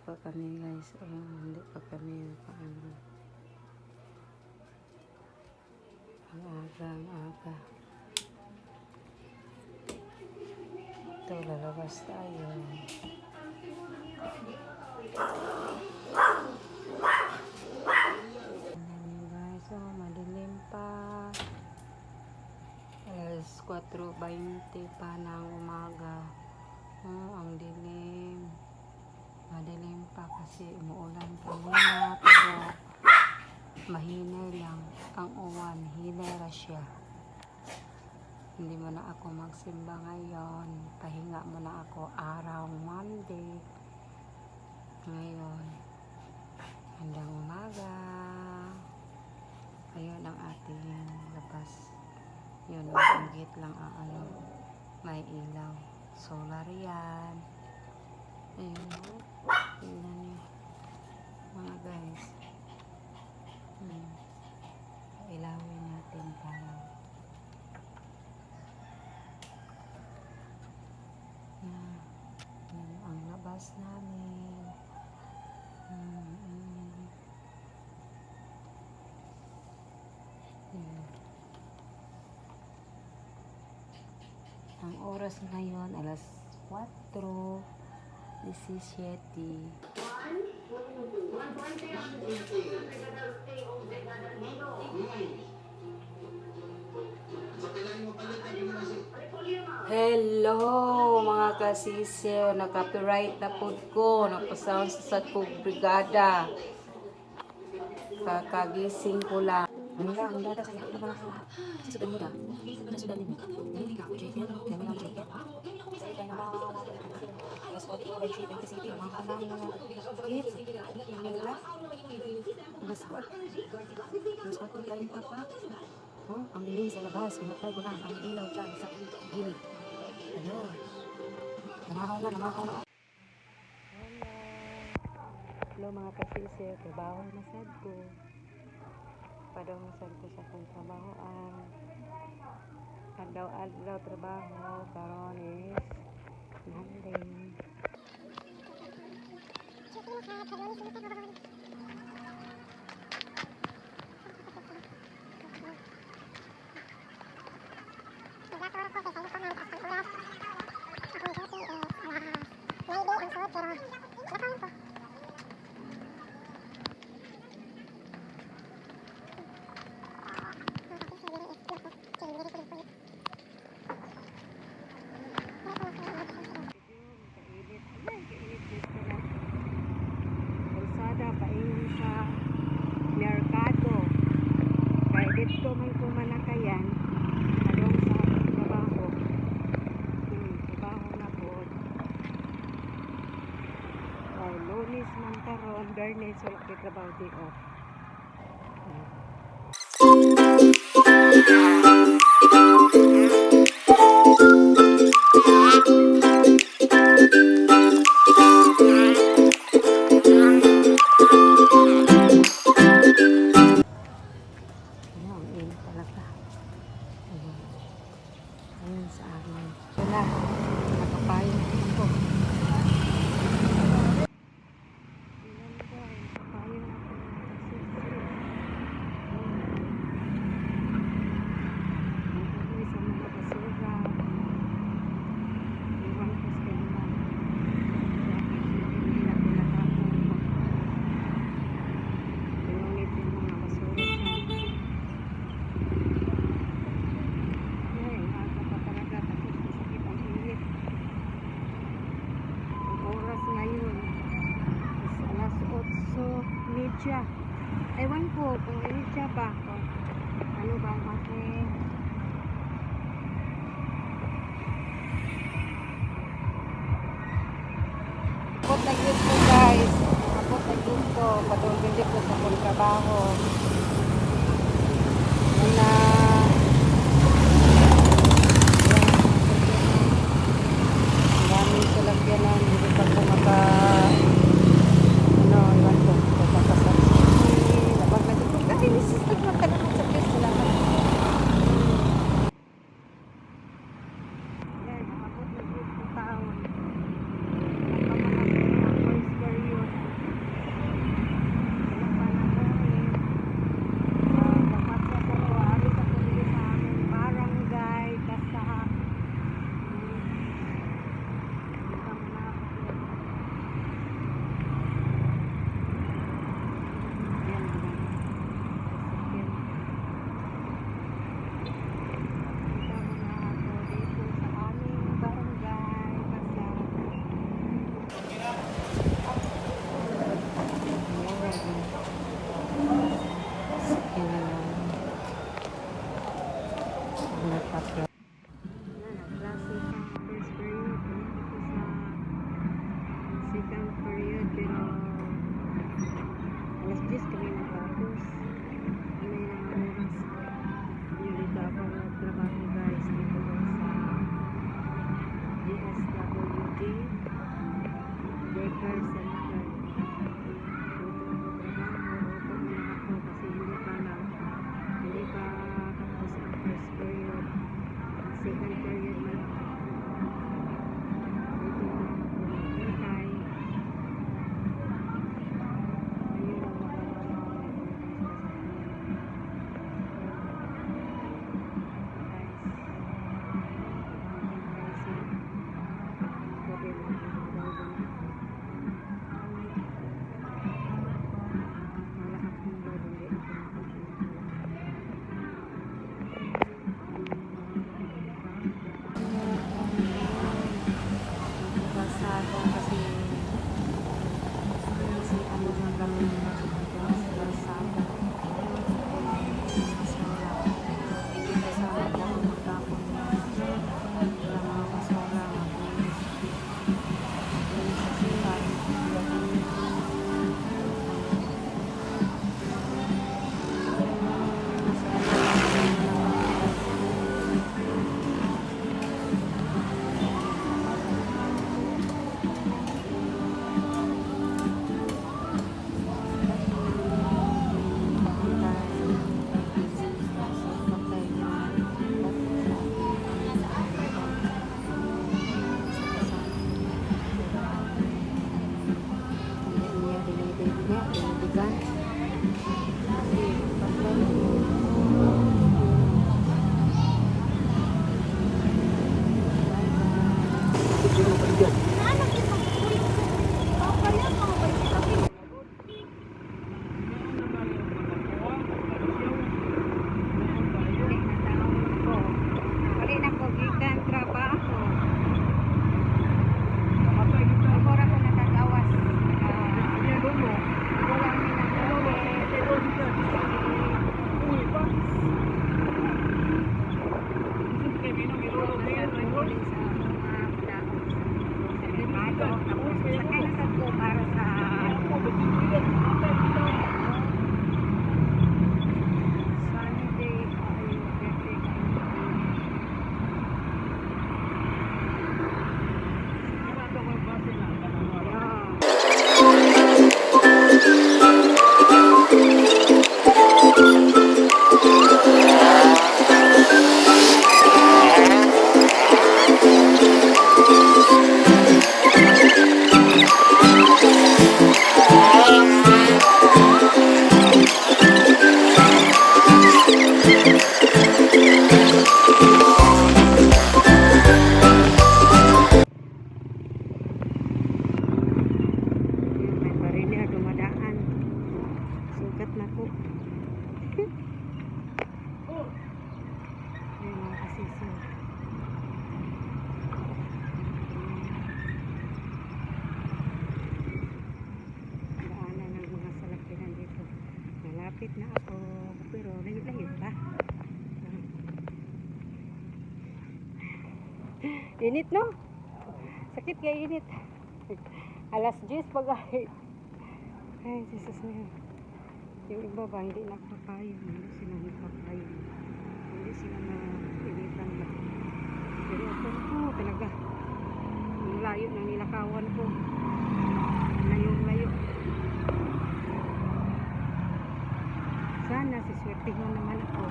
pa kami guys. Hindi pa kami paano. Ang aga. Ito, lalabas tayo. Guys, madilim pa. Alas 4:20 pa ng umaga. Ang dilim. Madilim pa kasi umuulan kanina, pero mahinay lang ang uwan. Hinera siya. Hindi mo na ako magsimba ngayon. Pahinga mo na ako araw Monday. Ngayon, handang umaga. Ayun ang ating labas. Yun, maanggit lang ang may ilaw. Solar yan. Ayun, tingnan nyo mga guys. Ilawin natin para yan ang labas namin. Ang oras ngayon alas 4:17. Hello mga kasisiyo, na-copyright na po ko, napasound sa kong brigada. Kakagising ko lang. Ang dada sa iyo, na sudan mo da. Sudan mo. Hindi ka, jacket. Dami ng jacket. Sa ito na mas pwede ko ba jacket kasi ito, mga kanang kids. Yung nila. Mas pwede kayo pa pa. Ang liling sa labas, pinatay ko na ang ilaw dyan sa gilid. Ayun. Namakaw na. Hello mga kasisi, trabaho na sad ko. Padong sad ko sa kong trabahoan. Adlaw trabaho, karon is Monday. Paingon sa merkado kaya dito may kumanakayan adong sa trabaho na po Lunes man karon, Bernes wala kay trabaho day off. Ayun sa amin. Wala. Nakapayin ako. Siya. Ewan ko kung siya ba kung ano ba ang aking abot na yun po guys, abot na yun po patulong po sa kong trabaho na maraming salagyanan hindi pa po nagpapro. Nagklase pa first period. Ito sa second period. Pero alas 10 kami natapos. May mga oras. Dito ako nagtrabaho guys. Dito guys sa DSWD. Baker Center. Second period man ako. Dito na ako nakikay. Ayun ang magagawa ko. Malapit na ako, pero layo-layo pa. Init no? Sakit kaya init. Alas 10 pag-ahit. Ay, Jesus na yun. Yung iba ba, hindi nakapayong. Hindi sila nakapayong. Hindi sila na-initan ba. Pero ako talaga. Yung layo ng nilakawan ko. Layong-layo. Sana siswertihan naman ako.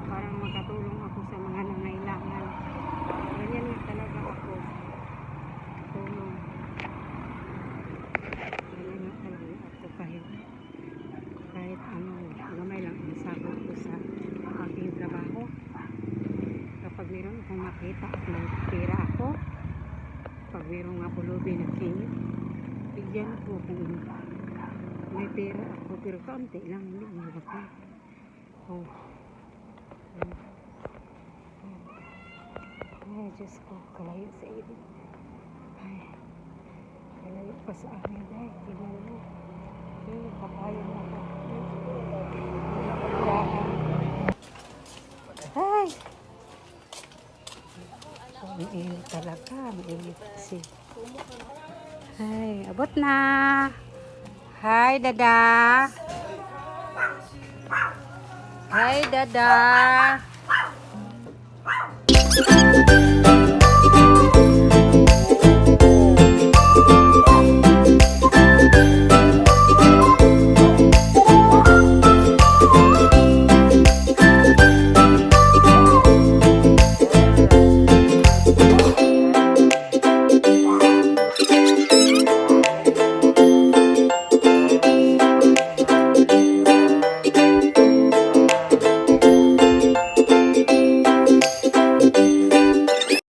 Parang makatulong ako sa mga nangailangan. Ganyan nga talaga ako. Tulong. Ganyan nga talaga ako kahit ano, gamay lang ang sagot ko sa aking trabaho. Kapag mayroon akong makita at may pera ako, pag mayroon nga pulubi na king, bigyan ko kung may pera ako, pero kaunti lang, hindi umabot na. Oh. Ay, Diyos ko, kalayo sa iyo. Ay, kalayo pa sa amin, dahil tingnan mo. Hindi, papayang na ako. Ay, Mainit talaga. Mainit kasi. Ay, abot na. Hi, Dada. Hi, Dada.